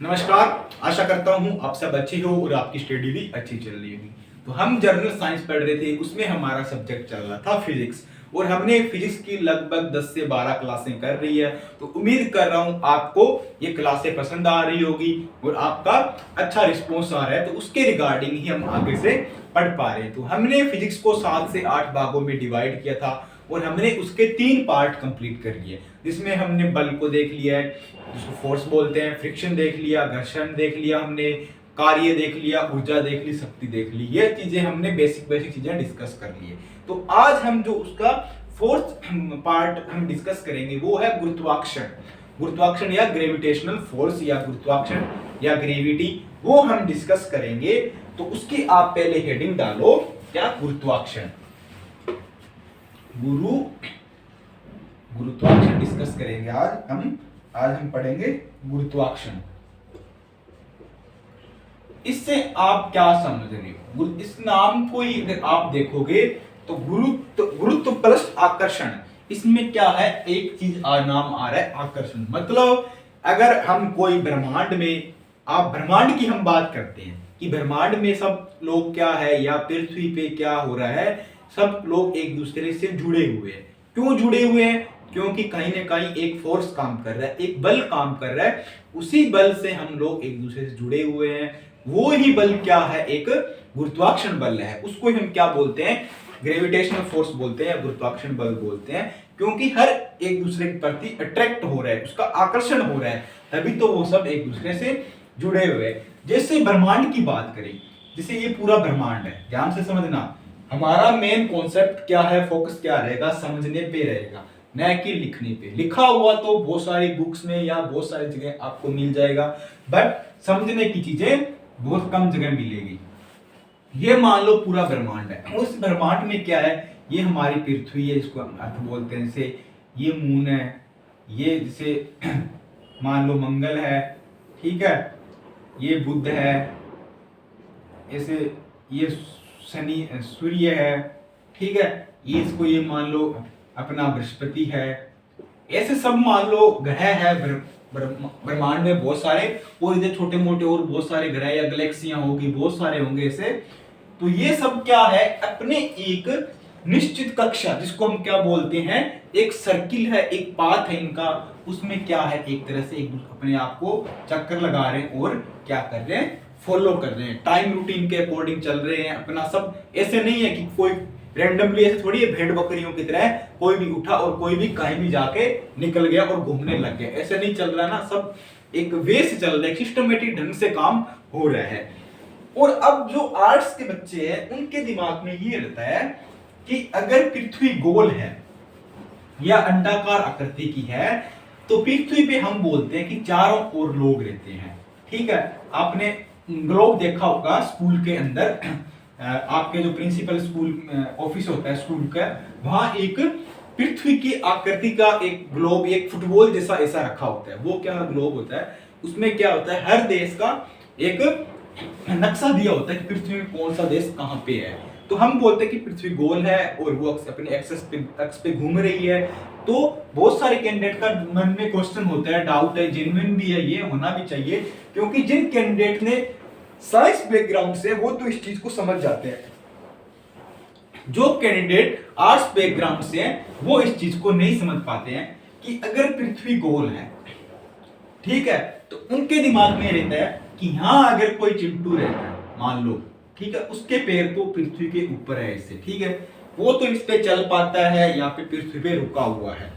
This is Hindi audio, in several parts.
नमस्कार। आशा करता हूँ आप सब अच्छे हो और आपकी स्टडी भी अच्छी चल रही होगी। तो हम जनरल साइंस पढ़ रहे थे, उसमें हमारा सब्जेक्ट चल रहा था फिजिक्स और हमने फिजिक्स की लगभग 10 से 12 क्लासें कर रही है। तो उम्मीद कर रहा हूँ आपको ये क्लासें पसंद आ रही होगी और आपका अच्छा रिस्पॉन्स आ रहा है। तो उसके रिगार्डिंग ही हम आगे से पढ़ पा रहे हैं। तो हमने फिजिक्स को 7 से 8 भागों में डिवाइड किया था और हमने उसके 3 पार्ट कंप्लीट कर लिए, जिसमें हमने बल को देख लिया है, जिसको फोर्स बोलते हैं, फ्रिक्शन देख लिया, घर्षण देख लिया, हमने कार्य देख लिया, ऊर्जा देख ली, शक्ति देख ली। ये चीजें हमने बेसिक चीजें डिस्कस कर ली है। तो आज हम जो उसका फोर्थ पार्ट हम डिस्कस करेंगे वो है गुरुत्वाकर्षण। गुरुत्वाकर्षण या ग्रेविटेशनल फोर्स या गुरुत्वाकर्षण या ग्रेविटी, वो हम डिस्कस करेंगे। तो उसकी आप पहले हेडिंग डालो, क्या? गुरुत्वाकर्षण। गुरुत्वाकर्षण डिस्कस करेंगे आज हम पढ़ेंगे गुरुत्वाकर्षण। इससे आप क्या समझ रहे हो? इस नाम को ही अगर आप देखोगे तो गुरुत्व प्लस आकर्षण, इसमें क्या है? एक चीज नाम आ रहा है आकर्षण। मतलब अगर हम कोई ब्रह्मांड में, आप ब्रह्मांड की हम बात करते हैं कि ब्रह्मांड में सब लोग क्या है या पृथ्वी पे क्या हो रहा है, सब लोग एक दूसरे से जुड़े हुए हैं। क्यों जुड़े हुए हैं? क्योंकि कहीं ना कहीं एक फोर्स काम कर रहा है, एक बल काम कर रहा है, उसी बल से हम लोग एक दूसरे से जुड़े हुए हैं। वो ही बल क्या है? एक गुरुत्वाकर्षण बल है। उसको हम क्या बोलते हैं? ग्रेविटेशनल फोर्स बोलते हैं, गुरुत्वाकर्षण बल बोलते हैं। क्योंकि हर एक दूसरे के प्रति अट्रैक्ट हो रहा है, उसका आकर्षण हो रहा है, तभी तो वो सब एक दूसरे से जुड़े हुए हैं। जैसे ब्रह्मांड की बात करें, जैसे ये पूरा ब्रह्मांड है, ध्यान से समझना। हमारा मेन कॉन्सेप्ट क्या है, फोकस क्या रहेगा? समझने पे रहेगा, न कि लिखने पे। लिखा हुआ तो बहुत सारी बुक्स में या बहुत सारी जगह आपको मिल जाएगा, बट समझने की चीजें बहुत कम जगह मिलेगी। ये मान लो पूरा ब्रह्मांड है। उस ब्रह्मांड में क्या है? ये हमारी पृथ्वी है, जिसको हम अर्थ बोलते हैं। जैसे ये मून है, ये जैसे मान लो मंगल है, ठीक है, ये बुध है, ऐसे ये शनि सूर्य है, ठीक है, ये इसको ये मान लो अपना बृहस्पति है। ऐसे सब मान लो ग्रह है ब्रह्मांड में बहुत सारे, और इधर छोटे मोटे और बहुत सारे ग्रह या गैलेक्सियां होगी, बहुत सारे होंगे ऐसे। तो ये सब क्या है? अपने एक निश्चित कक्षा, जिसको हम क्या बोलते हैं, एक सर्किल है, एक पाथ है इनका। उसमें क्या है? एक तरह से एक अपने आप को चक्कर लगा रहे हैं और क्या कर रहे हैं? फॉलो कर रहे हैं, टाइम रूटीन के अकॉर्डिंग चल रहे हैं अपना सब। ऐसे नहीं है कि कोई रैंडमली, ऐसे थोड़ी है भेड़ बकरियों की तरह कोई भी उठा और कोई भी कहीं भी जाके निकल गया और घूमने लग गया। ऐसे नहीं चल रहा ना, सब एक वे से चल रहा है, सिस्टमेटिक ढंग से काम हो रहा है। और अब जो आर्ट्स के बच्चे हैं, उनके दिमाग में ये रहता है कि अगर पृथ्वी गोल है या अंडाकार आकृति की है, तो पृथ्वी पे हम बोलते हैं कि चारों ओर लोग रहते हैं, ठीक है। आपने ग्लोब देखा होगा स्कूल के अंदर, आपके जो प्रिंसिपल स्कूल ऑफिस होता है स्कूल का, वहां एक पृथ्वी की आकृति का एक ग्लोब, एक फुटबॉल जैसा ऐसा रखा होता है। वो क्या ग्लोब होता है? उसमें क्या होता है? हर देश का एक नक्शा दिया होता है कि पृथ्वी में कौन सा देश कहाँ पे है। तो हम बोलते हैं कि पृथ्वी गोल है और वो अपने एक्स पे घूम रही है। तो बहुत सारे कैंडिडेट का मन में क्वेश्चन होता है, डाउट है, जेन्युइन भी है, ये होना भी चाहिए। क्योंकि जिन कैंडिडेट ने साइंस बैकग्राउंड से, वो तो इस चीज को समझ जाते हैं। जो कैंडिडेट आर्ट्स बैकग्राउंड से हैं, वो इस चीज को नहीं समझ पाते हैं कि अगर पृथ्वी गोल है, ठीक है, तो उनके दिमाग में रहता है कि यहां अगर कोई चिंटू रहता है, मान लो, ठीक है, उसके पैर तो पृथ्वी के ऊपर है ऐसे, ठीक है, वो तो इस पे चल पाता है, यहाँ पे पृथ्वी पे रुका हुआ है।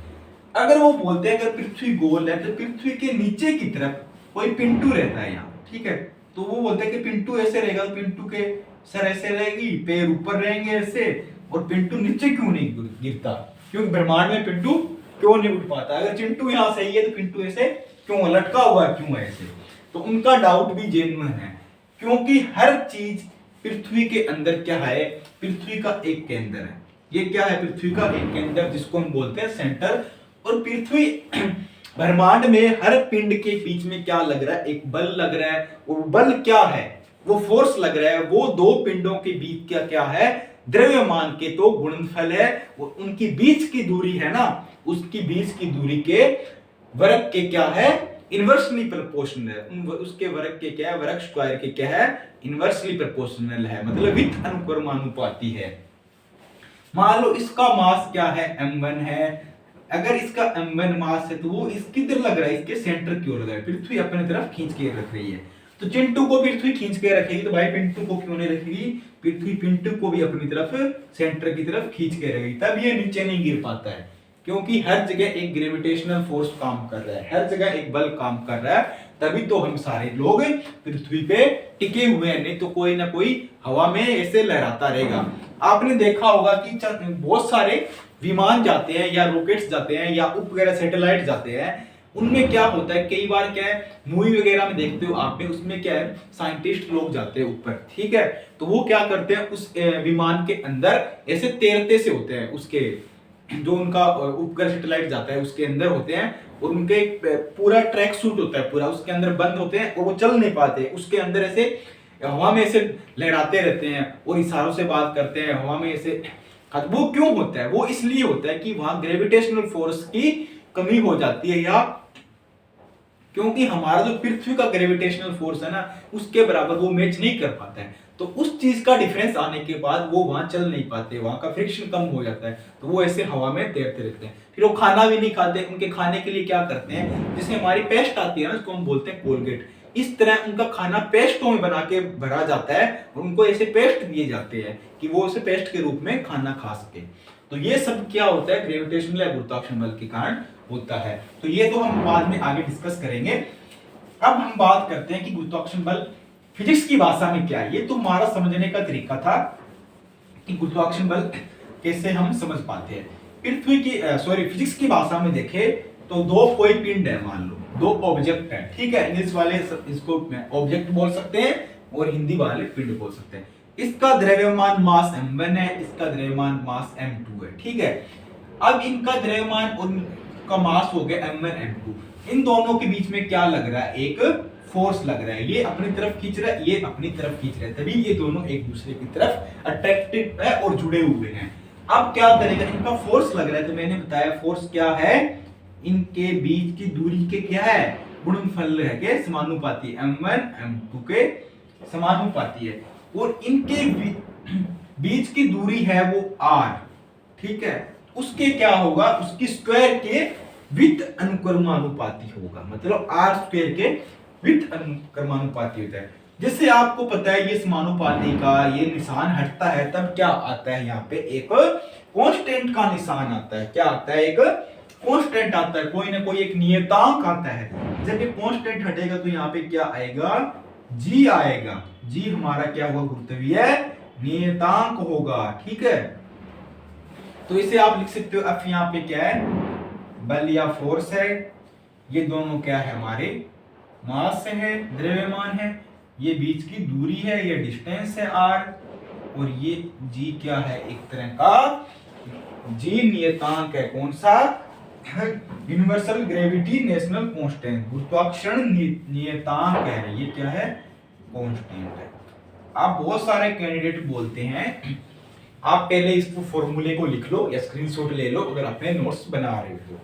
अगर वो बोलते हैं अगर पृथ्वी गोल है, तो पृथ्वी के नीचे की तरफ कोई पिंटू रहता है यहाँ, ठीक है, तो वो बोलते हैं कि पिंटू ऐसे रहेगा, तो पिंटू के सर ऐसे रहेगी, पैर ऊपर रहेंगे ऐसे, और पिंटू नीचे क्यों नहीं गिरता? क्योंकि ब्रह्मांड में पिंटू क्यों नहीं उठ पाता? अगर चिंटू यहाँ सही है, तो पिंटू ऐसे क्यों लटका हुआ क्यों है ऐसे? तो उनका डाउट भी जेन्युइन है, क्योंकि हर चीज पृथ्वी के अंदर क्या है? पृथ्वी का एक केंद्र है। ये क्या है? पृथ्वी का एक केंद्र, जिसको हम बोलते हैं सेंटर। और पृथ्वी ब्रह्मांड में हर पिंड के बीच में क्या लग रहा है? एक बल लग रहा है। और बल क्या है? वो फोर्स लग रहा है। वो दो पिंडों के बीच क्या क्या है? द्रव्यमान के तो गुणनफल है। वो उनकी बीच की दूरी है ना, उसकी बीच की दूरी के वर्ग के क्या है? इनवर्सली प्रोपोर्शनल है, उसके वर्ग के क्या है, वर्ग स्क्वायर के क्या है, इनवर्सली प्रोपोर्शनल है, मतलब विथ अनुक्रमानुपाती है। मान लो इसका मास क्या है, m1 है। अगर इसका m1 मास है तो वो इस किधर लग रहा है, इसके सेंटर की ओर लग रहा है, पृथ्वी अपनी तरफ खींच के रख रही है। तो चिंटू को पृथ्वी खींच के रखेगी, तो भाई पिंटू को क्यों नहीं रखेगी, पृथ्वी पिंटू को भी अपनी तरफ सेंटर की तरफ खींच के रखेगी, तब ये नीचे नहीं गिर पाता है, क्योंकि हर जगह एक ग्रेविटेशनल फोर्स काम कर रहा है, हर जगह एक बल काम कर रहा है, तभी तो हम सारे लोग पृथ्वी पे टिके हुए हैं, नहीं तो कोई ना कोई हवा में ऐसे लहराता रहेगा। आपने देखा होगा कि बहुत सारे विमान जाते हैं या रॉकेट्स जाते हैं या उपग्रह सैटेलाइट जाते हैं, उनमें क्या होता है, कई बार क्या है, मूवी वगैरह में देखते हो आप भी, उसमें क्या है, साइंटिस्ट लोग जाते हैं ऊपर, ठीक है, तो वो क्या करते हैं, उस विमान के अंदर ऐसे तैरते से होते हैं, उसके जो उनका उपग्रह सैटेलाइट जाता है उसके अंदर होते हैं, और उनके पूरा ट्रैक सूट होता है, पूरा उसके अंदर बंद होते हैं और वो चल नहीं पाते, उसके अंदर ऐसे हवा में ऐसे लहराते रहते हैं और इशारों से बात करते हैं, हवा में ऐसे। वो क्यों होता है, वो इसलिए होता है कि वहां ग्रेविटेशनल फोर्स की कमी हो जाती है, या क्योंकि हमारा जो पृथ्वी का ग्रेविटेशनल फोर्स है ना, उसके बराबर वो मैच नहीं कर पाता है, तो उस चीज का डिफरेंस आने के बाद वो वहां चल नहीं पाते, वहां का फ्रिक्शन कम हो जाता है, तो वो ऐसे हवा में तैरते रहते हैं। फिर वो खाना भी नहीं खाते, उनके खाने के लिए क्या करते हैं, जिसमें हमारी पेस्ट आती है ना, उसको हम बोलते हैं कोलगेट, इस तरह उनका खाना पेस्टों में बना के भरा जाता है और उनको ऐसे पेस्ट दिए जाते हैं कि वो उसे पेस्ट के रूप में खाना खा सके। तो ये सब क्या होता है, ग्रेविटेशनल या गुरुत्वाकर्षण बल के कारण होता है। तो ये तो हम बाद में आगे डिस्कस करेंगे। अब हम बात करते हैं कि गुरुत्वाकर्षण बल फिजिक्स की भाषा में क्या है। ये तो हमारा समझने का तरीका था कि गुरुत्वाकर्षण बल कैसे हम समझ पाते हैं। पृथ्वी की फिजिक्स की भाषा में देखें तो दो कोई पिंड है, मान लो दो ऑब्जेक्ट है, ठीक है, इंग्लिश वाले इसको ऑब्जेक्ट बोल सकते हैं और हिंदी वाले पिंड बोल सकते हैं। इसका द्रव्यमान मास m1 है, इसका द्रव्यमान मास m2 है, ठीक है। अब इनका द्रव्यमान और इनका मास हो गया m1 m2, इन दोनों के बीच में क्या लग रहा है, एक फोर्स लग रहा है, ये अपनी तरफ खींच रहा है, ये अपनी तरफ खींच रहा है, तभी ये दोनों एक दूसरे की तरफ अट्रैक्टेड है और जुड़े हुए हैं। अब क्या करेगा, इनका फोर्स लग रहा है, तो मैंने बताया फोर्स क्या है, इनके बीच की दूरी के क्या है, गुणनफल है के समानुपाती, m1 m2 के समानुपाती है, और इनके बीच की दूरी है वो r, ठीक है, उसके क्या होगा, उसकी स्क्वायर के विथ अनुक्रमानुपाती होगा, मतलब r स्क्वायर के विथ अनुक्रमानुपाती होता है। जैसे आपको पता है ये समानुपाती का ये निशान हटता है तब क्या आता है, यहाँ पे एक कांस्टेंट का निशान आता है, क्या आता है, एक कांस्टेंट आता है, कोई ना कोई एक नियतांक आता है। जब ये कांस्टेंट हटेगा तो यहाँ पे क्या आएगा, g आएगा, g हमारा क्या होगा, गुरुत्वीय नियतांक होगा, ठीक है। तो इसे आप लिख सकते हो f, यहाँ पे क्या है, बल या फोर्स है, ये दोनों क्या है, हमारे मास है, द्रव्यमान है, ये बीच की दूरी है, ये डिस्टेंस है r, और ये g क्या है, एक तरह का g नियतांक है, कौन सा, यूनिवर्सल ग्रेविटी नेशनल कांस्टेंट, गुरुत्वाकर्षण नियतांक है, ये क्या है, कांस्टेंट है। आप बहुत सारे कैंडिडेट बोलते हैं, आप पहले इस फॉर्मूले को लिख लो या स्क्रीनशॉट ले लो अगर अपने नोट्स बना रहे हो।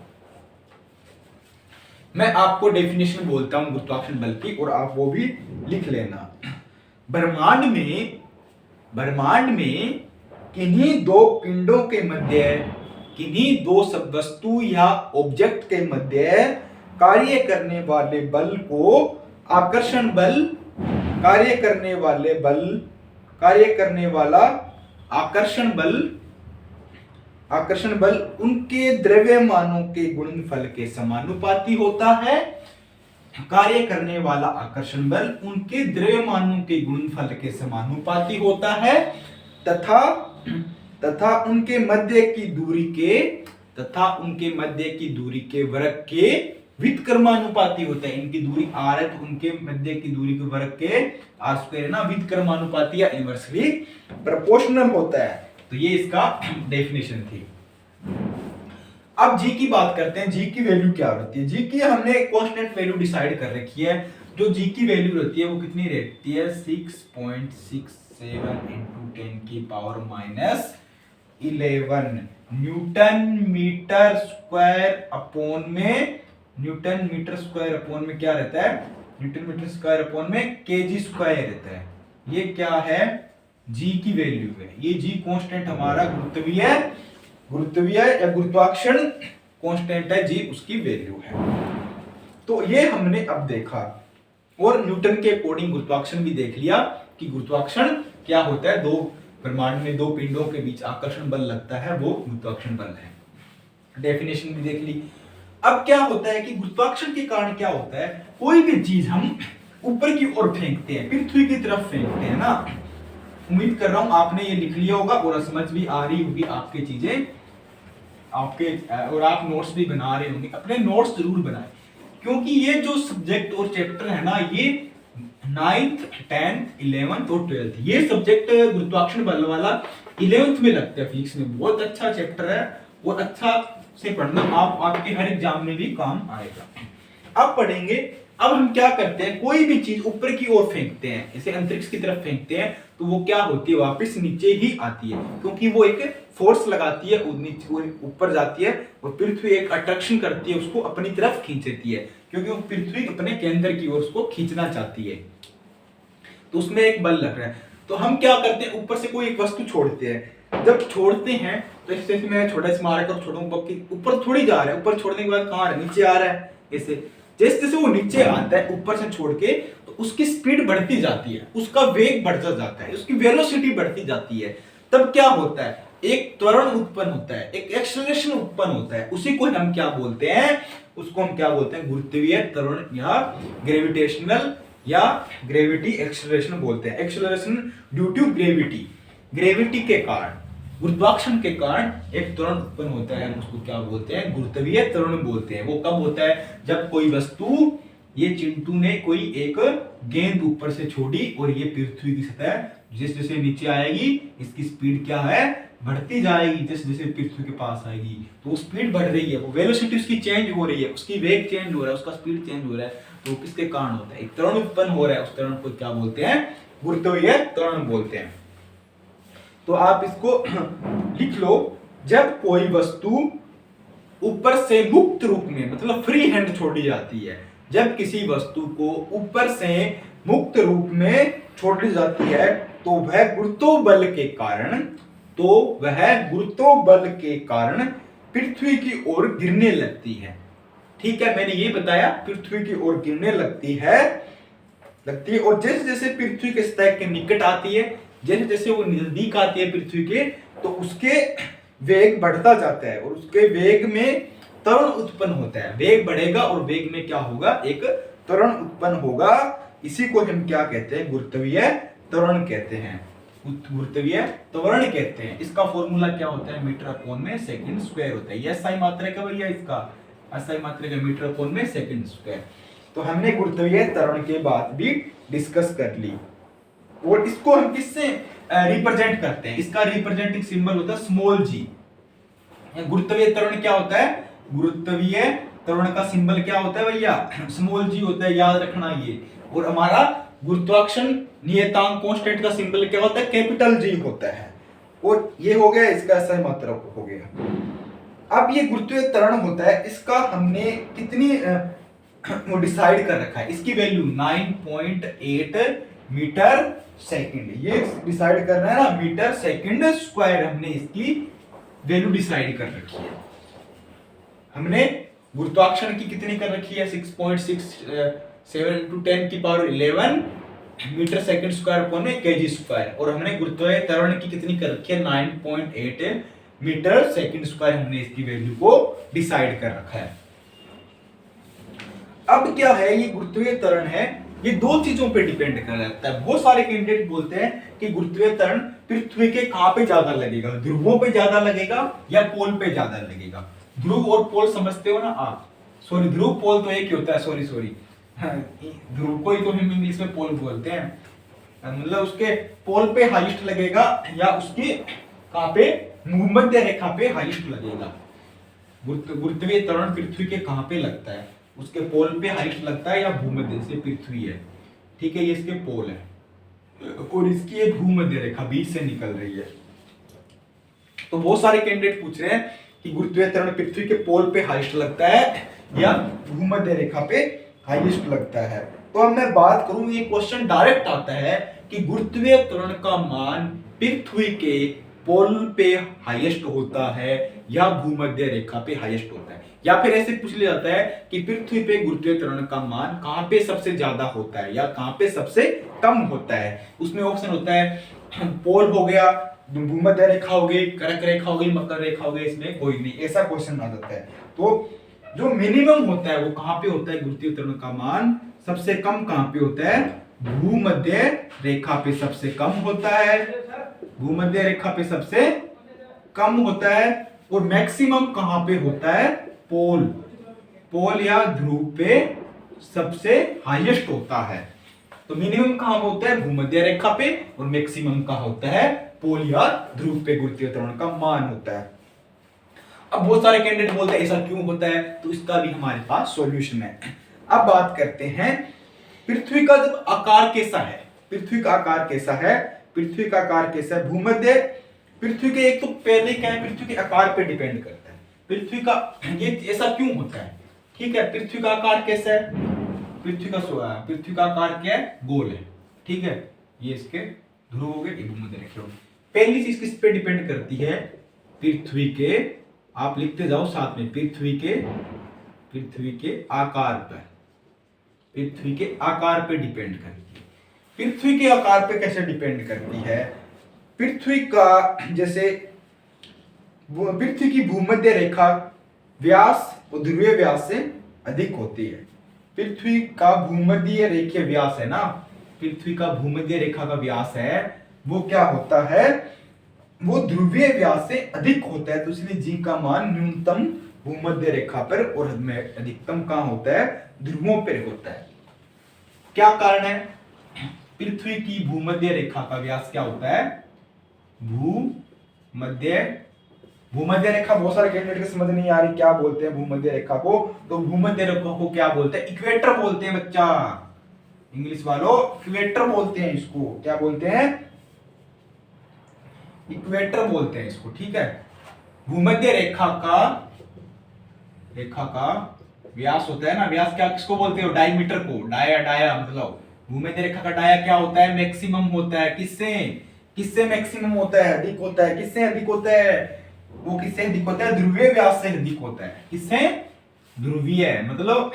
मैं आपको डेफिनेशन बोलता हूं गुरुत्वाकर्षण बल की और आप वो भी लिख लेना। ब्रह्मांड में किन्हीं दो पिंडों के मध्य, किन्हीं दो सब वस्तु या ऑब्जेक्ट के मध्य कार्य करने वाले बल को आकर्षण बल, कार्य करने वाला आकर्षण बल उनके द्रव्यमानों के गुणनफल के समानुपाती होता है। कार्य करने वाला आकर्षण बल उनके द्रव्यमानों के गुणनफल के समानुपाती होता है तथा उनके मध्य की दूरी के वर्ग के व्युत्क्रमानुपाती होता है। इनकी दूरी r है तो उनके मध्य की दूरी के वर्ग के r स्क्वायर है ना, व्युत्क्रमानुपाती या इनवर्सली प्रोपोर्शनल होता है। तो ये इसका डेफिनेशन थी। अब g की बात करते हैं, g की वैल्यू क्या रहती है। g की हमने कांस्टेंट वैल्यू डिसाइड कर रखी है, जो g की वैल्यू रहती है वो कितनी रहती है, 6.67 into 10 की power -11 newton metre square upon में न्यूटन मीटर स्क्वायर अपॉन में क्या रहता है, न्यूटन मीटर स्क्वायर अपॉन में केजी स्क्वायर रहता है। ये क्या है, जी की वैल्यू है। ये जी कांस्टेंट हमारा गुरुत्वीय या गुरुत्वाकर्षण कांस्टेंट है, जी उसकी वैल्यू है। तो ये हमने अब देखा, और न्यूटन के अकॉर्डिंग गुरुत्वाकर्षण भी देख लिया कि गुरुत्वाकर्षण क्या होता है, दो ब्रह्मांड में दो पिंडों के बीच आकर्षण बल लगता है, वो गुरुत्वाकर्षण बल है। डेफिनेशन भी देख ली। अब क्या होता है कि गुरुत्वाकर्षण के कारण क्या होता है, कोई भी चीज हम ऊपर की ओर फेंकते हैं, पृथ्वी की तरफ फेंकते हैं ना। उम्मीद कर रहा हूं आपने ये लिख लिया होगा और समझ भी आ रही होगी आपके चीजें आपके, और आप नोट्स भी बना रहे होंगे। अपने नोट्स जरूर बनाएं, क्योंकि ये जो सब्जेक्ट और चैप्टर है ना, ये 9th 10th 11th और 12th ये सब्जेक्ट गुरुत्वाकर्षण बल वाला 11th में लगता है फिजिक्स में। बहुत अच्छा चैप्टर है और अच्छा से पढ़ना, आपके हर एग्जाम में भी काम आएगा। अब पढ़ेंगे, अब हम क्या करते हैं, कोई भी चीज ऊपर की ओर फेंकते हैं, जैसे अंतरिक्ष की तरफ फेंकते हैं, तो वो क्या होती है, वापस नीचे ही आती है, क्योंकि वो एक फोर्स लगाती है, ऊपर जाती है, और पृथ्वी एक अट्रैक्शन करती है, उसको अपनी तरफ खींचती है, क्योंकि वो पृथ्वी अपने केंद्र की ओर उसको खींचना चाहती है, तो उसमें एक बल लग रहा है। तो हम क्या करते हैं, ऊपर से कोई एक वस्तु छोड़ते हैं। जब छोड़ते हैं तो जैसे मैं छोटा सा मार कर छोड़ूंगा, ऊपर थोड़ी जा रहा है, ऊपर छोड़ने के बाद कहां नीचे आ रहा है। जैसे जैसे जैसे वो नीचे आता है ऊपर से छोड़ के, तो उसकी स्पीड बढ़ती जाती है, उसका वेग बढ़ता जाता है, उसकी वेलोसिटी बढ़ती जाती है। तब क्या होता है, एक त्वरण उत्पन्न होता है, एक एक्सेलरेशन उत्पन्न होता है। उसी को हम क्या बोलते हैं, उसको हम क्या बोलते हैं, गुरुत्वीय त्वरण या ग्रेविटेशनल या ग्रेविटी एक्सेलरेशन बोलते हैं। Acceleration due to gravity, gravity के कारण, गुरुत्वाकर्षण के कारण एक त्वरण उत्पन्न होता है, हम उसको क्या बोलते हैं, गुरुत्वीय त्वरण बोलते हैं। वो कब होता है, जब कोई वस्तु, ये चिंटू ने कोई एक गेंद ऊपर से छोड़ी और ये पृथ्वी की सतह जैसे जैसे नीचे आएगी, इसकी स्पीड क्या है, बढ़ती जाएगी। जैसे जैसे पृथ्वी के पास आएगी तो वो स्पीड बढ़ रही है, वो वेलोसिटी उसकी चेंज हो रही है, उसकी वेग चेंज हो रहा है, उसका स्पीड चेंज हो रहा है। तो किसके कारण होता है, एक त्वरण उत्पन्न हो रहा है, उस त्वरण को क्या बोलते हैं, गुरुत्वीय त्वरण बोलते हैं। तो आप इसको लिख लो, जब कोई वस्तु ऊपर से मुक्त रूप में, मतलब फ्री हैंड छोड़ी जाती है, जब किसी वस्तु को ऊपर से मुक्त रूप में छोड़ी जाती है, तो वह गुरुत्वबल के कारण पृथ्वी की ओर गिरने लगती है। ठीक है, मैंने ये बताया, पृथ्वी की ओर गिरने लगती है, और जैसे जैसे पृथ्वी के सतह के निकट आती है, जैसे जैसे वो नजदीक आती है पृथ्वी के, तो उसके वेग बढ़ता जाता है, और उसके वेग में त्वरण उत्पन्न होता है। वेग बढ़ेगा और वेग में क्या होगा, एक त्वरण उत्पन्न होगा। इसी को हम क्या कहते हैं, गुरुत्वीय त्वरण कहते हैं, गुरुत्वीय त्वरण कहते हैं। इसका फॉर्मूला क्या होता है, मीटर अपॉन में सेकंड स्क्वायर होता है। ये एसआई मात्रा का भैया, इसका एसआई मात्रा का मीटर अपॉन में सेकंड स्क्वायर। तो हमने गुरुत्वीय त्वरण के बाद भी डिस्कस कर ली। और इसको हम किससे रिप्रेजेंट करते हैं, इसका रिप्रेजेंटिंग सिंबल होता है स्मॉल जी। गुरुत्वीय त्वरण क्या होता है, गुरुत्वीय त्वरण का सिंबल क्या होता है भैया, स्मॉल जी होता है, याद रखना ये। और हमारा गुरुत्वाकर्षण नियतांक कांस्टेंट का सिंबल क्या होता है, कैपिटल जी होता है। और ये हो गया, इसका सही मात्रा हो गया। अब ये गुरुत्वीय त्वरण होता है, इसका हमने कितनी वो डिसाइड कर रखा है, इसकी वैल्यू 9.8 मीटर सेकंड, ये डिसाइड करना है ना, मीटर सेकंड स्क्वायर, हमने इसकी वैल्यू डिसाइड कर रखी है। हमने गुरुत्वाकर्षण की कितनी कर रखी है, 6.67 into 10 की power 11 metre second square upon kg square. और हमने गुरुत्वीय त्वरण की कितनी कर रखी है, 9.8 मीटर सेकंड स्क्वायर, हमने इसकी वैल्यू को डिसाइड कर रखा है। अब क्या है, ये गुरुत्वीय त्वरण है, ये दो चीजों पे डिपेंड करता है। बहुत सारे कैंडिडेट बोलते हैं कि गुरुत्वीय त्वरण पृथ्वी के कहां पे ज्यादा लगेगा, ध्रुवों पे ज्यादा लगेगा या पोल पे ज्यादा लगेगा। ध्रुव और पोल समझते हो ना आप, सॉरी ध्रुव पोल तो एक ही होता है, सॉरी ध्रुव को ही तो हम इंग्लिश में पोल बोलते हैं, मतलब उसके पोल पे हाईएस्ट लगेगा या उसकी कहां पे, भूमध्य रेखा पे हाईएस्ट लगेगा। गुरुत्वीय त्वरण पृथ्वी के कहां पे लगता है, उसके पोल पे हाईएस्ट लगता है, या भूमध्य से पृथ्वी है, ठीक है, ये इसके पोल है और इसकी ये भूमध्य रेखा बीच से निकल रही है। तो बहुत सारे कैंडिडेट पूछ रहे हैं कि गुरुत्वीय त्वरण पृथ्वी के पोल पे हाईएस्ट लगता है या भूमध्य रेखा पे हाईएस्ट लगता है। तो अब मैं बात करूं, ये क्वेश्चन डायरेक्ट आता है कि गुरुत्वीय त्वरण का मान पृथ्वी के पोल पे हाईएस्ट होता है या भूमध्य रेखा पे हाईएस्ट होता है, या फिर ऐसे पूछ लिया जाता है कि पृथ्वी पे गुरुत्वीय त्वरण का मान कहां पे सबसे ज्यादा होता है या कहां पे सबसे कम होता है। उसमें ऑप्शन होता है पोल हो गया, भूमध्य रेखा हो गई, कर्क रेखा हो गई, मकर रेखा हो गई, इसमें कोई नहीं, ऐसा क्वेश्चन आ जाता है। तो जो मिनिमम होता है वो कहां पे होता है, गुरुत्वीय त्वरण का मान सबसे कम कहां पे होता है, भूमध्य रेखा पे सबसे कम होता है, भूमध्य रेखा पे सबसे कम होता है। और मैक्सिमम कहां पे होता है, पोल, पोल या ध्रुव पे सबसे हाईएस्ट होता है। तो मिनिमम कहां होता है, भूमध्य रेखा पे, और मैक्सिमम कहां होता है, पोल या ध्रुव पे गुरुत्वीय त्वरण का मान होता है। अब बहुत सारे कैंडिडेट बोलते हैं ऐसा क्यों होता है, तो इसका भी हमारे पास सॉल्यूशन है। अब बात करते हैं पृथ्वी का जब आकार कैसा है, पृथ्वी का आकार कैसा है, पृथ्वी का आकार कैसा है, भूमध्य पृथ्वी के, एक तो पहले क्या है, पृथ्वी के आकार पे डिपेंड करता है पृथ्वी का, ये ऐसा क्यों होता है, ठीक है। पृथ्वी का आकार कैसा है, पृथ्वी का आकार क्या है, गोल है, ठीक है। ये इसके ध्रुव हो गए, ये भूमध्य रेखा हो गई। पहली चीज किस पे डिपेंड करती है, पृथ्वी के, आप लिखते जाओ साथ में, पृथ्वी के आकार पर, पृथ्वी के आकार पे डिपेंड करती है। पृथ्वी के आकार पे कैसे डिपेंड करती है, पृथ्वी का जैसे पृथ्वी की भूमध्य रेखा व्यास और ध्रुवीय व्यास से अधिक होती है। पृथ्वी का भूमध्य रेखीय व्यास है ना, पृथ्वी का भूमध्य रेखा का व्यास है, वो क्या होता है, वो ध्रुवीय व्यास से अधिक होता है। तो इसलिए जी का मान न्यूनतम भूमध्य रेखा पर और अधिकतम कहां होता है, ध्रुवों पर होता है। क्या कारण है, पृथ्वी की भूमध्य रेखा का व्यास क्या होता है, भूमध्य रेखा, बहुत सारे कैंडिडेट को समझ नहीं आ रही क्या बोलते हैं भूमध्य रेखा को, तो भूमध्य रेखा को क्या बोलते हैं, इक्वेटर बोलते हैं बच्चा, इंग्लिश वालों इक्वेटर बोलते हैं इसको, क्या बोलते हैं, इक्वेटर बोलते हैं इसको, ठीक है। भूमध्य रेखा का व्यास होता है ना, व्यास क्या किसको बोलते हो, डायमीटर को, डाया मतलब भूमध्य रेखा का डाया क्या होता है, मैक्सिमम होता है। किससे मैक्सिमम होता है, अधिक होता है, किससे अधिक होता है, वो किससे अधिक होता है, ध्रुवीय व्यास से अधिक होता है। किससे, ध्रुवीय मतलब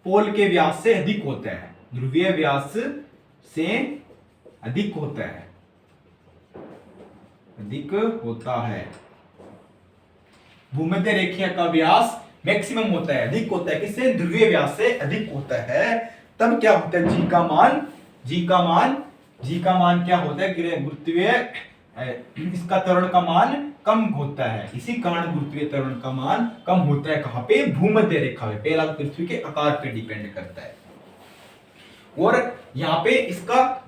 पोल के व्यास से अधिक होता है, ध्रुवीय व्यास से अधिक होता है, भूमध्य रेखा का व्यास मैक्सिमम होता है, अधिक होता है, किससे, ध्रुवीय व्यास से अधिक होता है। तब क्या होता है, जी का मान क्या होता है, गुरुत्वीय इसका त्वरण का मान कम होता है, इसी कारण गुरुत्वीय त्वरण का मान कम होता है। कहां पे, भूमध्य रेखा पे। पहला पृथ्वी के आकार पे डिपेंड करता है। और यहाँ पे इसका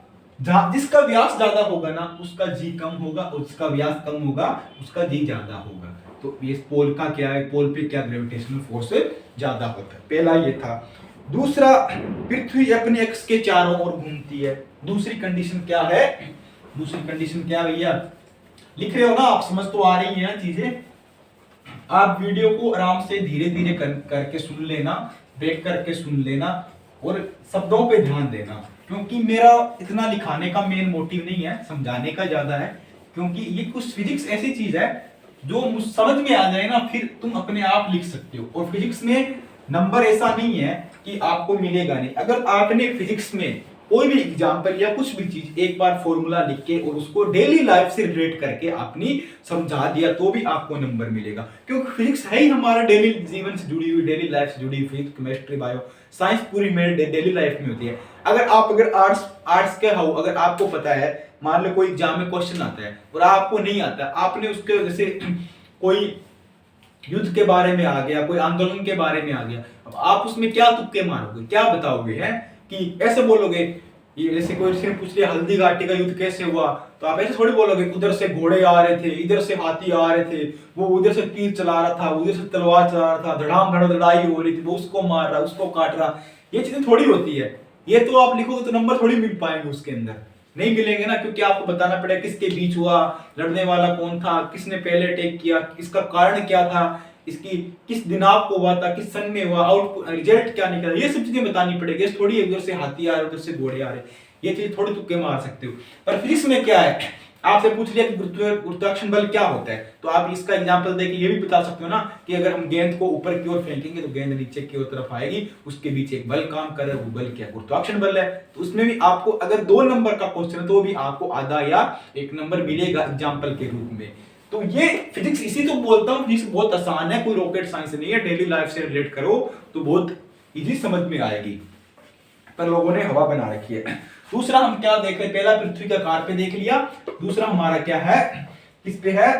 जिसका व्यास ज्यादा होगा ना उसका जी कम होगा, और जिसका व्यास कम होगा उसका जी ज्यादा होगा। तो ये पोल का क्या है, पोल पे क्या ग्रेविटेशनल फोर्स ज्यादा होता है। पहला ये था। दूसरा, पृथ्वी अपने अक्ष के चारों ओर घूमती है। दूसरी कंडीशन क्या है, भैया लिख रहे हो ना आप, समझ तो आ रही है ना चीजें। आप वीडियो को आराम से धीरे धीरे करके सुन लेना, ब्रेक करके सुन लेना और शब्दों पे ध्यान देना, क्योंकि मेरा इतना लिखाने का मेन मोटिव नहीं है, समझाने का ज्यादा है। क्योंकि ये कुछ फिजिक्स ऐसी चीज है जो समझ में आ जाए ना, फिर तुम अपने आप लिख सकते हो। और फिजिक्स में नंबर ऐसा नहीं है कि आपको मिलेगा नहीं। अगर आपने फिजिक्स में कोई भी एग्जाम्पल या कुछ भी चीज एक बार फॉर्मूला लिख के और उसको डेली लाइफ से रिलेट करके आपने समझा दिया तो भी आपको नंबर मिलेगा। क्योंकि फिजिक्स है ही हमारा डेली जीवन से जुड़ी हुई, डेली लाइफ से जुड़ी हुई। फिजिक्स, केमिस्ट्री, बायो साइंस पूरी मेरे डेली लाइफ में होती है। अगर आर्ट्स के हो, अगर आपको पता है, मान लो कोई एग्जाम में क्वेश्चन आता है और आपको नहीं आता, आपने उसके जैसे कोई युद्ध के बारे में आ गया, कोई आंदोलन के बारे में आ गया, अब आप उसमें क्या तुक्के मारोगे, क्या बताओगे, है कि ऐसे बोलोगे, ये जैसे कोई से पूछ लिया हल्दी घाटी का युद्ध कैसे हुआ, तो आप ऐसे थोड़ी बोलोगे उधर से घोड़े आ रहे थे, इधर से हाथी आ रहे थे, वो उधर से तीर चला रहा था, उधर से तलवार चला रहा था, धड़ाम धड़ लड़ाई हो रही थी, वो उसको मार रहा, उसको काट रहा। ये चीजें थोड़ी होती है। ये तो आप लिखोगे तो नंबर थोड़ी मिल पाएंगे उसके अंदर, नहीं मिलेंगे ना, क्योंकि आपको बताना पड़ेगा किसके बीच हुआ, लड़ने वाला कौन था, किसने पहले अटैक किया, इसका कारण क्या था, इसकी किस दिनांक को हुआ था, किस सन में हुआ, आउटपुट रिजल्ट क्या निकला, ये सब चीजें बतानी पड़ेगी। थोड़ी इधर से हाथी आ रहे उधर से घोड़े आ रहे, ये चीज थोड़ी तुक्के मार सकते हो। पर फिजिक्स में क्या है, आपसे पूछ लिया कि गुरुत्वाकर्षण बल क्या होता है, तो आप इसका एग्जांपल देके ये भी बता सकते हो ना कि अगर हम गेंद को ऊपर की ओर फेंकेंगे तो गेंद नीचे की ओर तरफ आएगी, उसके बीच एक बल काम कर रहा है, वो बल क्या, गुरुत्वाकर्षण बल है। तो उसमें भी आपको अगर 2 नंबर का क्वेश्चन है तो भी आपको आधा या 1 नंबर मिलेगा एग्जाम्पल के रूप में। तो ये फिजिक्स, इसी तो बोलता हूँ फिजिक्स बहुत आसान है, कोई रॉकेट साइंस नहीं है, डेली लाइफ से रिलेट करो तो बहुत इजी समझ में आएगी, पर लोगों ने हवा बना रखी है। दूसरा हम क्या देख रहे, पहला पृथ्वी का आकार पे देख लिया, दूसरा हमारा क्या है, किस पे है,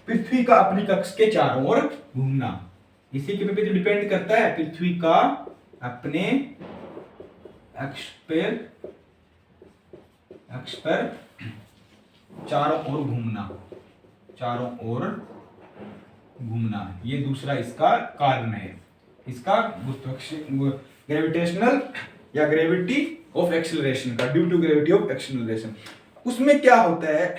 पृथ्वी का अपनी कक्ष के चारों ओर घूमना। इसी के पे डिपेंड करता है, पृथ्वी का अपने अक्ष पर चारों ओर घूमना, चारों ओर घूमना, ये दूसरा इसका कारण है, इसका ग्रेविटेशनल या ग्रेविटी ऑफ एक्सीलरेशन का, due to gravity of acceleration. उसमें क्या होता है,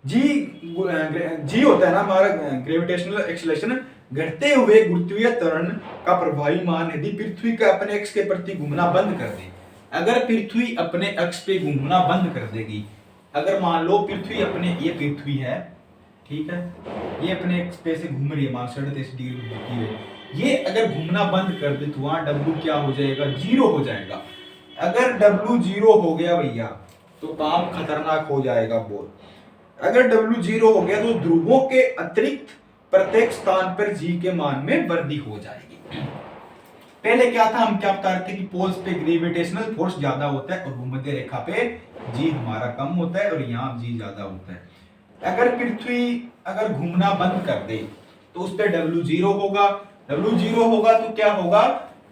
जी होता है ना हमारा ग्रेविटेशनल एक्सीलरेशन, घटते हुए गुरुत्वीय त्वरण का प्रभावी मान यदि पृथ्वी का अपने अक्ष के प्रति घूमना बंद कर दे। अगर पृथ्वी अपने अक्ष पे घूमना बंद कर देगी, अगर मान लो पृथ्वी अपने, ये पृथ्वी है ठीक है, ये अपने अक्ष पे से घूम रही है, मान 3.5 डिग्री घूमती है, ये अगर घूमना बंद कर दे तो वहां W क्या हो जाएगा, 0 हो जाएगा। अगर W 0 हो गया भैया तो काम खतरनाक हो जाएगा बहुत। अगर W 0 हो गया तो ध्रुवों के अतिरिक्त प्रत्येक स्थान पर G के मान में वृद्धि हो जाएगी। पहले क्या था, हम क्या बता रहे थे कि पोल्स पे ग्रेविटेशनल फोर्स ज्यादा होता है और भूमध्य रेखा पे G हमारा कम होता है और यहाँ G ज्यादा होता है। अगर पृथ्वी अगर घूमना बंद कर दे तो उस पर W 0 होगा, W 0 होगा तो क्या होगा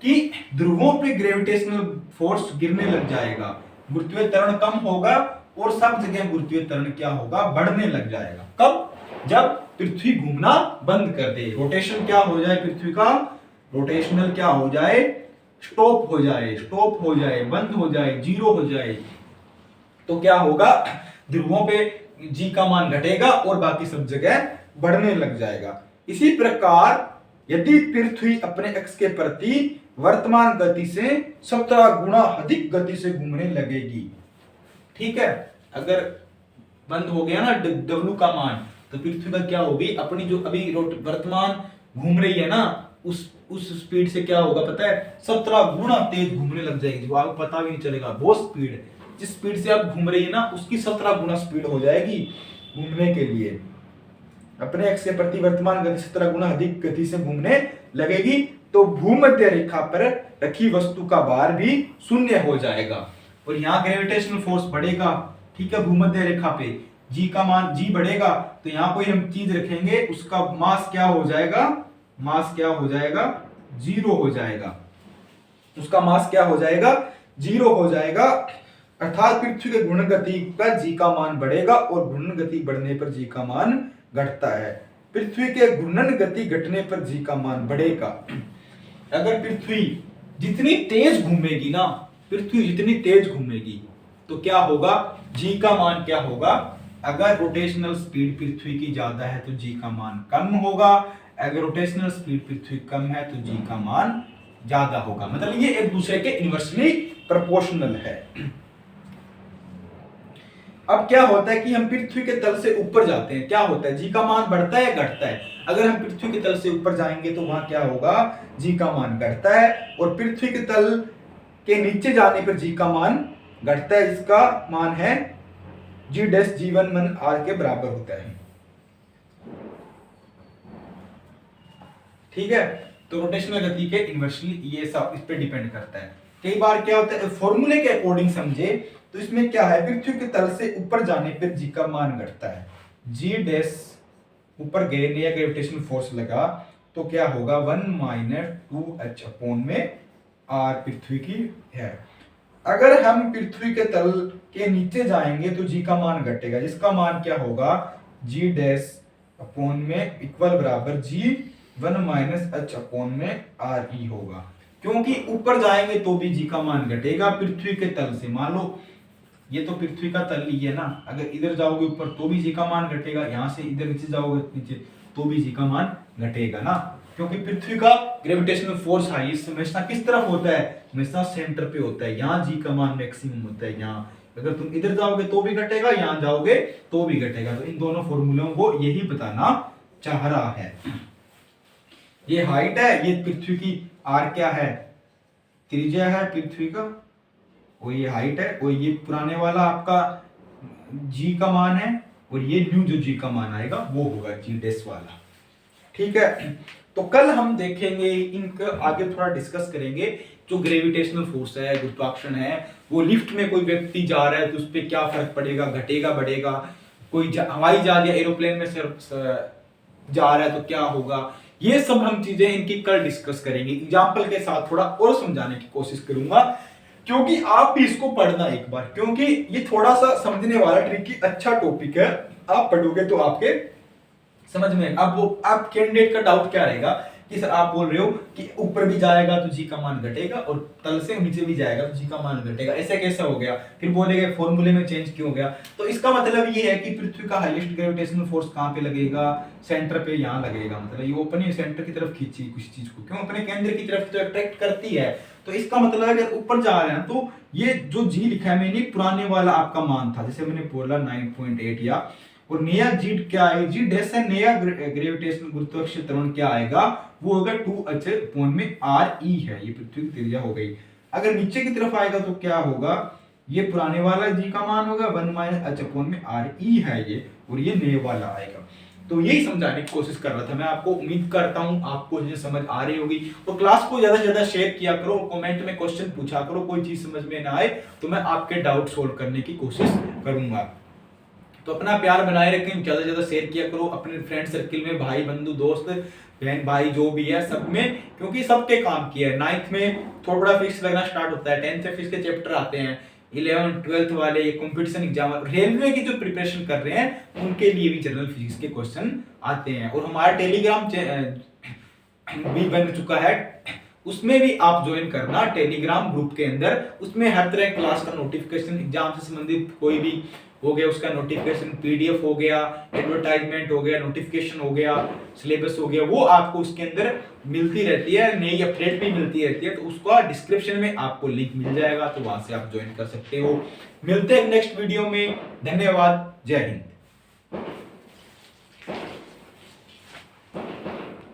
कि ध्रुवों पे ग्रेविटेशनल फोर्स गिरने लग जाएगा, गुरुत्वीय त्वरण कम होगा और सब जगह गुरुत्वीय त्वरण क्या होगा, बढ़ने लग जाएगा। कब, जब पृथ्वी घूमना बंद कर दे, रोटेशन क्या हो जाए पृथ्वी का, रोटेशनल क्या हो जाए, स्टॉप हो जाए, स्टॉप हो जाए, बंद हो जाए, 0 हो जाए, तो क्या होगा, ध्रुवों पे G का मान घटेगा और बाकी सब जगह बढ़ने लग जाएगा। इसी प्रकार यदि पृथ्वी अपने अक्ष के प्रति वर्तमान गति से 17 गुना अधिक गति से घूमने लगेगी, ठीक है, अगर बंद हो गया ना W का मान तो पृथ्वी का क्या होगी, अपनी जो अभी वर्तमान घूम रही है ना उस स्पीड से क्या होगा पता है, 17 गुना तेज घूमने लग जाएगी, जो आपको पता भी नहीं चलेगा। बहुत स्पीड है, जिस स्पीड से आप घूम रही है ना उसकी 17 गुना स्पीड हो जाएगी घूमने के लिए, अपने अक्ष के प्रति वर्तमान गति 17 गुना अधिक गति से घूमने लगेगी। तो भूमध्य रेखा पर रखी वस्तु का भार भी शून्य हो जाएगा और यहाँ ग्रेविटेशनल फोर्स बढ़ेगा, ठीक है, भूमध्य रेखा पे G का मान, G बढ़ेगा तो यहाँ कोई हम चीज रखेंगे उसका मास क्या हो जाएगा, मास क्या हो जाएगा, 0 हो जाएगा, उसका मास क्या हो जाएगा, 0 हो जाएगा। अर्थात पृथ्वी के घूर्णन गति का G का मान बढ़ेगा और घूर्णन गति बढ़ने पर G का मान घटता है। पृथ्वी के घूर्णन गति घटने पर G का मान बढ़ेगा। अगर पृथ्वी जितनी तेज घूमेगी ना, पृथ्वी जितनी तेज घूमेगी तो क्या होगा, G का मान क्या होगा, अगर रोटेशनल स्पीड पृथ्वी की ज्यादा है तो G का मान कम होगा, अगर रोटेशनल स्पीड पृथ्वी कम है तो G का मान ज्यादा होगा। मतलब ये एक दूसरे के इनवर्सली प्रोपोर्शनल है। अब क्या होता है कि हम पृथ्वी के तल से ऊपर जाते हैं, क्या होता है, G का मान बढ़ता है घटता है। अगर हम पृथ्वी के तल से ऊपर जाएंगे तो वहां क्या होगा, G का मान घटता है और पृथ्वी के तल के नीचे जाने पर G का मान घटता है। इसका मान है G डैश G1 R के बराबर होता है, ठीक है। तो रोटेशनल गति के इनवर्सली ये सब इस पे डिपेंड करता है। कई बार क्या होता है, फॉर्मूले के अकॉर्डिंग समझे तो इसमें क्या है, पृथ्वी के तल से ऊपर जाने पर G का मान घटता है, G डैश ऊपर गए नया ग्रेविटेशनल फोर्स लगा तो क्या होगा 1 - 2h अपॉन में R पृथ्वी की है। अगर हम पृथ्वी के तल के नीचे जाएंगे तो G का मान घटेगा, जिसका मान क्या होगा, G डैश अपॉन में इक्वल बराबर G 1 - h अपॉन में RE होगा, क्योंकि ऊपर जाएंगे तो भी G का मान घटेगा पृथ्वी के तल से। मान लो ये तो पृथ्वी का तल ही है ना, अगर इधर जाओगे ऊपर तो भी G का मान घटेगा, यहाँ से इधर नीचे जाओगे नीचे तो भी जी का मान घटेगा ना, क्योंकि पृथ्वी का ग्रेविटेशनल फोर्स हाई हमेशा किस तरफ होता है, हमेशा सेंटर पे होता है। यहाँ जी का मान मैक्सिमम होता है। यहाँ अगर तुम इधर जाओगे तो भी घटेगा, यहाँ जाओगे तो भी घटेगा। तो इन दोनों फॉर्मूलों को यही बताना चाह रहा है। ये हाइट है, ये पृथ्वी की आर क्या है, त्रिज्या है पृथ्वी का, और ये हाइट है, और ये पुराने वाला आपका जी का मान है, और ये न्यू जो जी का मान आएगा वो होगा जी डैश वाला। ठीक है, तो कल हम देखेंगे इनका आगे थोड़ा डिस्कस करेंगे। जो ग्रेविटेशनल फोर्स है, गुरुत्वाकर्षण है, वो लिफ्ट में कोई व्यक्ति जा रहा है तो उस पर क्या फर्क पड़ेगा, घटेगा बढ़ेगा। कोई हवाई जहाज या एरोप्लेन में जा रहा है तो क्या होगा। ये सब हम चीजें इनकी कल डिस्कस करेंगे। एग्जाम्पल के साथ थोड़ा और समझाने की कोशिश करूंगा, क्योंकि आप भी इसको पढ़ना एक बार, क्योंकि ये थोड़ा सा समझने वाला ट्रिकी अच्छा टॉपिक है। आप पढ़ोगे तो आपके समझ में। अब वो आप कैंडिडेट का डाउट क्या रहेगा कि सर आप बोल रहे हो कि ऊपर भी जाएगा तो जी का मान घटेगा और तल से नीचे भी जाएगा तो जी का मान घटेगा, ऐसा कैसे हो गया, फिर बोलेगा फॉर्मूले में चेंज क्यों हो गया। तो इसका मतलब ये है कि पृथ्वी का हाईएस्ट ग्रेविटेशनल फोर्स कहां पे लगेगा, सेंटर पे यहाँ लगेगा। मतलब ये अपने सेंटर की तरफ खींची कुछ चीज को, क्यों, अपने केंद्र की तरफ तो अट्रैक्ट करती है। तो इसका मतलब अगर ऊपर जा रहे हैं तो ये जो जी लिखा है मैंने पुराने वाला आपका मान था, जैसे मैंने बोला 9.8 या, और नया जी क्या है, जी डैश है, नया ग्रेविटेशनल गुरुत्वाकर्षण त्वरण क्या आएगा, वो होगा 2h अपॉन में re है, ये पृथ्वी की त्रिज्या हो गई। अगर नीचे की तरफ आएगा तो क्या होगा, ये पुराने वाला जी का मान होगा 1 - h अपॉन में re है ये, और ये नए वाला आएगा। तो यही समझाने की कोशिश कर रहा था मैं आपको। उम्मीद करता हूं आपको ये समझ आ रही होगी। तो क्लास को ज्यादा से ज्यादा शेयर किया करो, कमेंट में क्वेश्चन पूछा करो, कोई चीज समझ में ना आए तो मैं आपके डाउट सोल्व करने की कोशिश करूंगा। तो अपना प्यार बनाए रखें, ज्यादा से ज्यादा शेयर किया करो अपने फ्रेंड सर्किल में, भाई बंधु दोस्त बहन भाई जो भी है सब में, क्योंकि सबके काम की है। 9th में थोड़ा बड़ा फिक्स लगना स्टार्ट होता है, 10th में फिक्स के चैप्टर आते हैं, 11th 12th वाले कंपटीशन एग्जाम, रेलवे की जो प्रिपरेशन कर रहे हैं उनके लिए भी जनरल फिजिक्स के क्वेश्चन आते हैं। और हमारा टेलीग्राम भी बन चुका है, उसमें भी आप ज्वाइन करना टेलीग्राम ग्रुप के अंदर। उसमें हर तरह क्लास का नोटिफिकेशन, एग्जाम से संबंधित कोई भी हो गया उसका नोटिफिकेशन, पीडीएफ हो गया, एडवर्टाइजमेंट हो गया, नोटिफिकेशन हो गया, सिलेबस हो गया, वो आपको उसके अंदर मिलती रहती है, नई अपडेट भी मिलती रहती है। तो उसका डिस्क्रिप्शन में आपको लिंक मिल जाएगा, तो वहां से आप ज्वाइन कर सकते हो। मिलते हैं नेक्स्ट वीडियो में, धन्यवाद, जय हिंद।